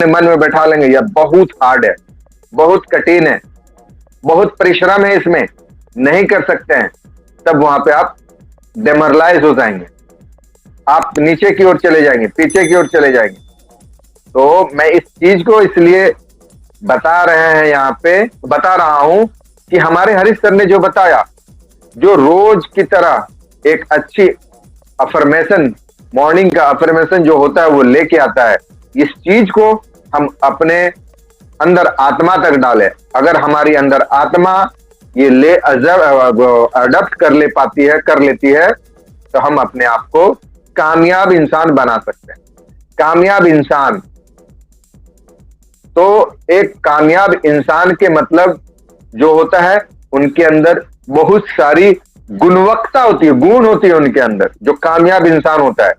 मन में बैठा लेंगे यह बहुत हार्ड है, बहुत कठिन है, बहुत परिश्रम है, इसमें नहीं कर सकते हैं, तब वहां पे आप डेमोरलाइज हो जाएंगे, आप नीचे की ओर चले जाएंगे, पीछे की ओर चले जाएंगे। तो मैं इस चीज को इसलिए बता रहे हैं, यहाँ पे बता रहा हूं कि हमारे हरीश सर ने जो बताया, जो रोज की तरह एक अच्छी अफर्मेशन, मॉर्निंग का अफर्मेशन जो होता है वो लेके आता है, इस चीज को हम अपने अंदर आत्मा तक डालें। अगर हमारी अंदर आत्मा ये अडॉप्ट कर लेती है तो हम अपने आप को कामयाब इंसान बना सकते हैं। कामयाब इंसान, तो एक कामयाब इंसान के मतलब जो होता है, उनके अंदर बहुत सारी गुणवत्ता होती है, गुण होती है उनके अंदर, जो कामयाब इंसान होता है।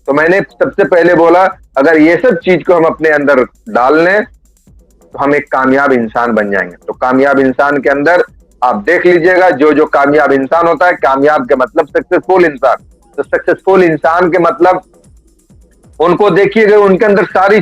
तो मैंने सबसे पहले बोला, अगर ये सब चीज को हम अपने अंदर डाल लें तो हम एक कामयाब इंसान बन जाएंगे। तो कामयाब इंसान के अंदर आप देख लीजिएगा, जो कामयाब इंसान होता है, कामयाब के मतलब सक्सेसफुल इंसान। तो सक्सेसफुल इंसान के मतलब उनको देखिएगा, उनके अंदर सारी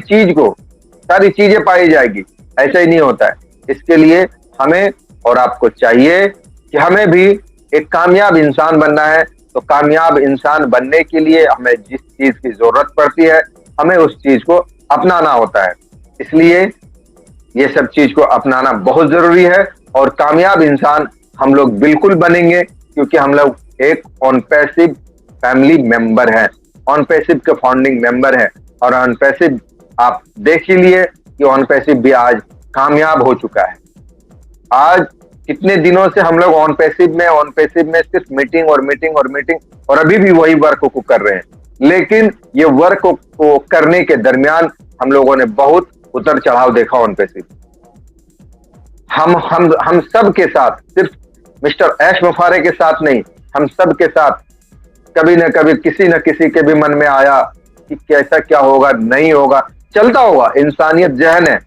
चीजें पाई जाएगी। ऐसा ही नहीं होता है। इसके लिए हमें और आपको चाहिए कि हमें भी एक कामयाब इंसान बनना है। तो कामयाब इंसान बनने के लिए हमें जिस चीज की जरूरत पड़ती है, हमें उस चीज को अपनाना होता है। इसलिए ये सब चीज को अपनाना बहुत जरूरी है। और कामयाब इंसान हम लोग बिल्कुल बनेंगे, क्योंकि हम लोग एक ऑन पैसिव फैमिली मेंबर है, ऑन पैसिव के फाउंडिंग मेंबर है। और ऑन पैसिव आप देख ही लिए कि ऑन पैसिव भी आज कामयाब हो चुका है। आज कितने दिनों से हम लोग ऑन पैसिव में सिर्फ मीटिंग और अभी भी वही वर्क को कर रहे हैं। लेकिन ये वर्क को करने के दरमियान हम लोगों ने बहुत उतर चढ़ाव देखा ऑन पैसिव। हम सब के साथ, सिर्फ मिस्टर ऐश मफारे के साथ नहीं, हम सब के साथ कभी न कभी किसी न किसी के भी मन में आया कि कैसा क्या होगा, नहीं होगा, चलता होगा, इंसानियत जहन है।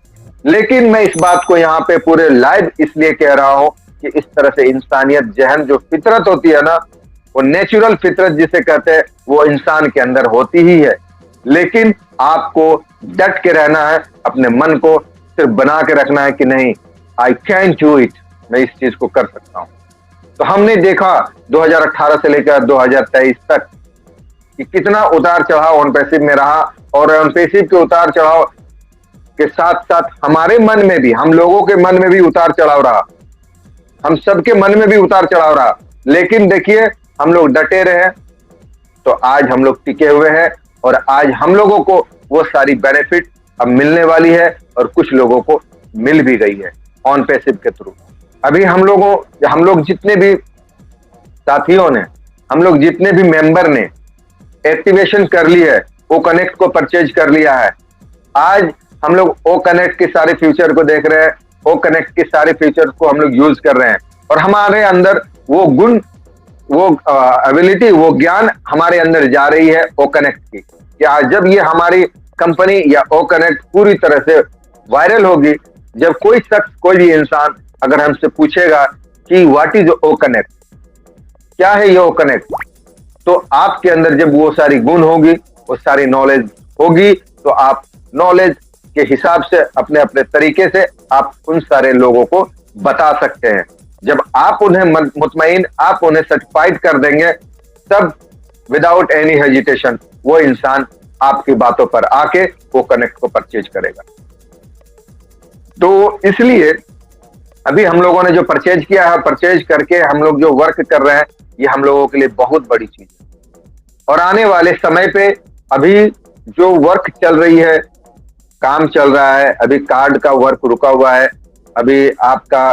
लेकिन मैं इस बात को यहाँ पे पूरे लाइव इसलिए कह रहा हूं कि इस तरह से इंसानियत जहन, जो फितरत होती है ना, वो नेचुरल फितरत जिसे कहते हैं, वो इंसान के अंदर होती ही है। लेकिन आपको डट के रहना है, अपने मन को सिर्फ बना के रखना है कि नहीं, आई कैन डू इट, मैं इस चीज को कर सकता हूं। तो हमने देखा 2018 से लेकर 2023 तक कि कितना उतार चढ़ाव ऑन पैसिव में रहा। और ऑन पैसिव के उतार चढ़ाव के साथ साथ हमारे मन में भी, हम लोगों के मन में भी उतार चढ़ाव रहा, हम सबके मन में भी उतार चढ़ाव रहा। लेकिन देखिए, हम लोग डटे रहे तो आज हम लोग टिके हुए हैं। और आज हम लोगों को वो सारी बेनिफिट अब मिलने वाली है, और कुछ लोगों को मिल भी गई है ऑन पैसिव के थ्रू। अभी हम लोग जितने भी साथियों ने, हम लोग जितने भी मेंबर ने एक्टिवेशन कर ली है, ओ कनेक्ट को परचेज कर लिया है। आज हम लोग ओ कनेक्ट के सारे फ्यूचर को देख रहे हैं, ओ कनेक्ट के सारे फ्यूचर को हम लोग यूज कर रहे हैं। और हमारे अंदर वो गुण, वो एबिलिटी, वो ज्ञान हमारे अंदर जा रही है ओ कनेक्ट की। क्या जब ये हमारी कंपनी या ओ कनेक्ट पूरी तरह से वायरल होगी, जब कोई शख्स, कोई भी इंसान अगर हमसे पूछेगा कि व्हाट इज ओ कनेक्ट, क्या है ये ओ कनेक्ट, तो आपके अंदर जब वो सारी गुण होगी, वो सारी नॉलेज होगी, तो आप नॉलेज के हिसाब से अपने अपने तरीके से आप उन सारे लोगों को बता सकते हैं। जब आप उन्हें मुतमईन, आप उन्हें सर्टिफाइड कर देंगे, तब विदाउट एनी हेजिटेशन वो इंसान आपकी बातों पर आके वो कनेक्ट को परचेज करेगा। तो इसलिए अभी हम लोगों ने जो परचेज किया है, परचेज करके हम लोग जो वर्क कर रहे हैं, ये हम लोगों के लिए बहुत बड़ी चीज है। और आने वाले समय पे अभी जो वर्क चल रही है, काम चल रहा है, अभी कार्ड का वर्क रुका हुआ है, अभी आपका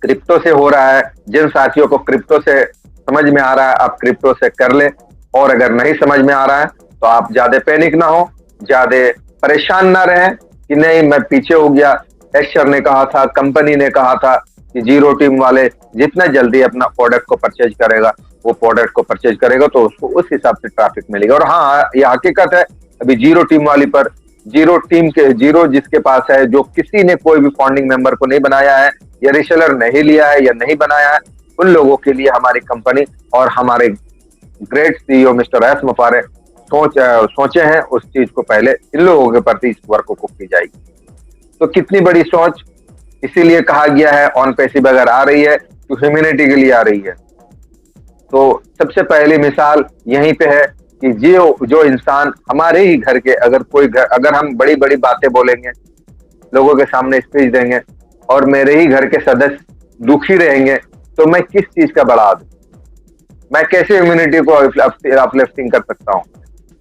क्रिप्टो से हो रहा है। जिन साथियों को क्रिप्टो से समझ में आ रहा है, आप क्रिप्टो से कर ले। और अगर नहीं समझ में आ रहा है तो आप ज्यादा पैनिक ना हो, ज्यादा परेशान ना रहें कि नहीं मैं पीछे हो गया। एशर ने कहा था, कंपनी ने कहा था कि जीरो टीम वाले जितना जल्दी अपना प्रोडक्ट को परचेज करेगा, वो प्रोडक्ट को परचेज करेगा तो उसको उस हिसाब से ट्रैफिक मिलेगा। और हाँ, ये हकीकत है अभी जीरो टीम वाली पर जीरो टीम के जीरो जिसके पास है, जो किसी ने कोई भी फाउंडिंग मेंबर को नहीं बनाया है या रिसेलर नहीं लिया है या नहीं बनाया है, उन लोगों के लिए हमारी कंपनी और हमारे ग्रेट सीईओ मिस्टर एस मुफारे सोचे हैं उस चीज को पहले इन लोगों के प्रति इस वर्क को की जाएगी। तो कितनी बड़ी सोच, इसीलिए कहा गया है ऑन पैसिव अगर आ रही है तो ह्यूमैनिटी के लिए आ रही है। तो सबसे पहली मिसाल यहीं पे है कि जो इंसान हमारे ही घर के अगर हम बड़ी बड़ी बातें बोलेंगे, लोगों के सामने स्पीच देंगे और मेरे ही घर के सदस्य दुखी रहेंगे, तो मैं किस चीज का बड़ा आदमी, मैं कैसे ह्यूमैनिटी को अपलिफ्टिंग कर सकता हूँ।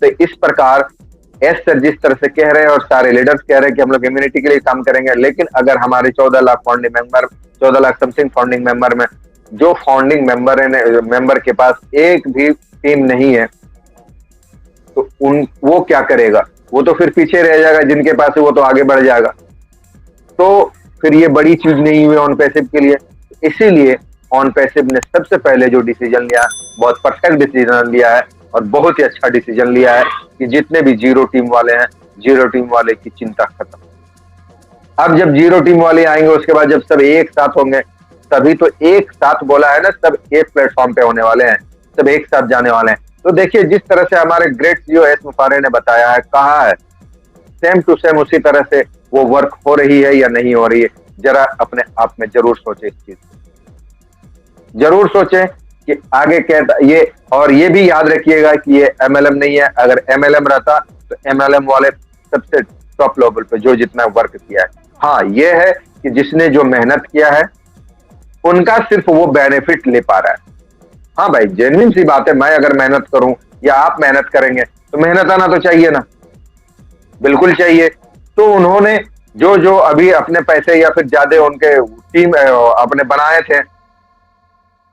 तो इस प्रकार एस सर जिस तरह से कह रहे हैं और सारे लीडर्स कह रहे हैं कि हम लोग ह्यूमैनिटी के लिए काम करेंगे, लेकिन अगर हमारे 14 लाख समथिंग फाउंडिंग मेंबर में जो फाउंडिंग मेंबर के पास एक भी टीम नहीं है, तो वो क्या करेगा? वो तो फिर पीछे रह जाएगा, जिनके पास है वो तो आगे बढ़ जाएगा। तो फिर ये बड़ी चीज नहीं हुई ऑन पैसिव के लिए। इसीलिए ऑन पैसिव ने सबसे पहले जो डिसीजन लिया, बहुत परफेक्ट डिसीजन लिया है और बहुत ही अच्छा डिसीजन लिया है कि जितने भी जीरो टीम वाले हैं, जीरो टीम वाले की चिंता खत्म। अब जब जीरो टीम वाले आएंगे, उसके बाद जब सब एक साथ होंगे, तभी तो एक साथ बोला है ना, सब एक प्लेटफॉर्म पे होने वाले हैं, सब एक साथ जाने वाले हैं। तो देखिए जिस तरह से हमारे ग्रेट सीईओ एस मुफारे ने बताया है, कहा है, सेम टू सेम उसी तरह से वो वर्क हो रही है या नहीं हो रही है। जरा अपने आप में जरूर सोचे, इस चीज जरूर सोचे कि आगे क्या ये, और ये भी याद रखिएगा कि ये एमएलएम नहीं है। अगर एमएलएम रहता तो एमएलएम वाले सबसे टॉप लेवल पे जो जितना वर्क किया है, हाँ ये है कि जिसने जो मेहनत किया है उनका सिर्फ वो बेनिफिट ले पा रहा है। हाँ भाई, जेन्युइन सी बात है, मैं अगर मेहनत करूं या आप मेहनत करेंगे तो मेहनत आना तो चाहिए ना, बिल्कुल चाहिए। तो उन्होंने जो अभी अपने पैसे या फिर ज्यादा उनके टीम अपने बनाए थे,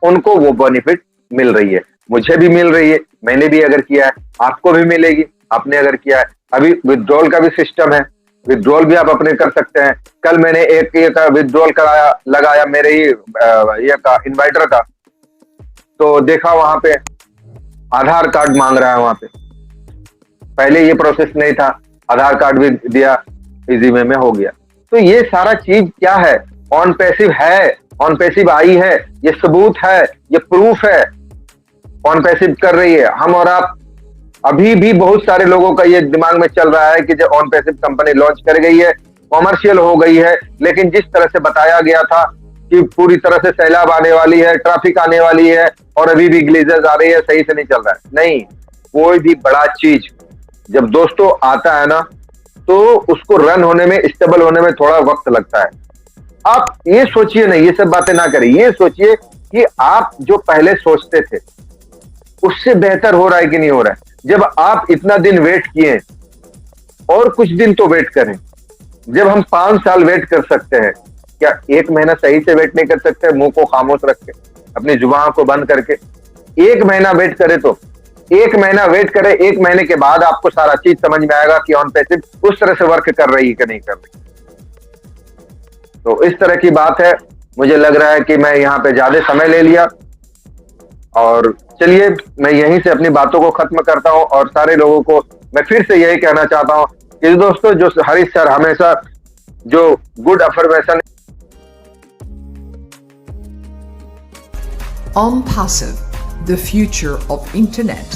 उनको वो बेनिफिट मिल रही है, मुझे भी मिल रही है, मैंने भी अगर किया है आपको भी मिलेगी, आपने अगर किया है। अभी विथड्रॉल का भी सिस्टम है, विथड्रॉल भी आप अपने कर सकते हैं। कल मैंने एक ये का विथड्रॉल लगाया मेरे ही ये का इन्वर्टर का, तो देखा वहां पे आधार कार्ड मांग रहा है वहां पे। पहले ये प्रोसेस नहीं था, आधार कार्ड भी दिया, इजी वे में हो गया। तो ये सारा चीज क्या है, ऑन पैसिव है, ऑन पैसिव आई है, ये सबूत है, ये प्रूफ है, ऑन पैसिव कर रही है। हम और आप अभी भी बहुत सारे लोगों का ये दिमाग में चल रहा है कि जो ऑन पैसिव कंपनी लॉन्च कर गई है, कॉमर्शियल हो गई है, लेकिन जिस तरह से बताया गया था कि पूरी तरह से सैलाब आने वाली है, ट्रैफिक आने वाली है और अभी भी ग्लेशियर्स आ रही है, सही से नहीं चल रहा है। नहीं, कोई भी बड़ा चीज जब दोस्तों आता है ना, तो उसको रन होने में, स्टेबल होने में थोड़ा वक्त लगता है। आप ये सोचिए ना, ये सब बातें ना करें, ये सोचिए कि आप जो पहले सोचते थे उससे बेहतर हो रहा है कि नहीं हो रहा है। जब आप इतना दिन वेट किए, और कुछ दिन तो वेट करें। जब हम 5 साल वेट कर सकते हैं, क्या 1 महीना सही से वेट नहीं कर सकते? मुंह को खामोश रख के, अपनी जुबान को बंद करके 1 महीना वेट करे, तो 1 महीना वेट करे, 1 महीने के बाद आपको सारा चीज समझ में आएगा कि ऑन पैसिव उस तरह से वर्क कर रही है कि नहीं कर रही। तो इस तरह की बात है। मुझे लग रहा है कि मैं यहाँ पे ज्यादा समय ले लिया, और चलिए मैं यहीं से अपनी बातों को खत्म करता हूँ। और सारे लोगों को मैं फिर से यही कहना चाहता हूँ कि दोस्तों, जो हरीश सर हमेशा जो good affirmation OnPassive, the future of internet.